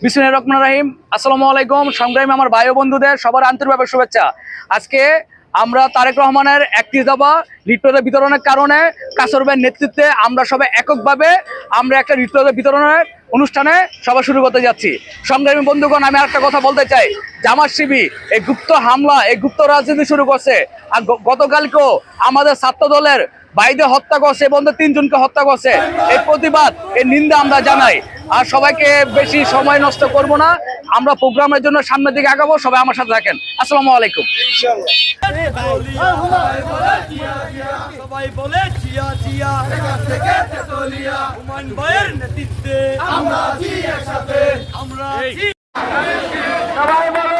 বিসমিল্লাহির রহমানির রহিম। আসসালামু আলাইকুম সংগ্রামী আমার ভাই ও বন্ধুদের সবার আন্তরিকভাবে শুভেচ্ছা। আজকে আমরা তারেক রহমানের 31 দফা রিট বিতরণের কারণে কাসর ভাইয়ের নেতৃত্বে আমরা সবাই এককভাবে আমরা একটা রিট বিতরণের অনুষ্ঠানে সভা শুরু করতে যাচ্ছি। সংগ্রামী বন্ধুগণ, আমি আরেকটা কথা বলতে চাই, জামাত শিবির এই গুপ্ত হামলা, এই গুপ্ত রাজনীতি শুরু করছে। আর গতকালকেও আমাদের ছাত্র দলের ভাইদের হত্যা করছে এবং 3 জনকে হত্যা করছে। এই প্রতিবাদ, এই নিন্দা আমরা জানাই। আর সবাইকে বেশি সময় নষ্ট করব না, আমরা প্রোগ্রামের জন্য সামনের দিকে আগাবো। সবাই আমার সাথে থাকেন। আসসালামু আলাইকুম। সবাই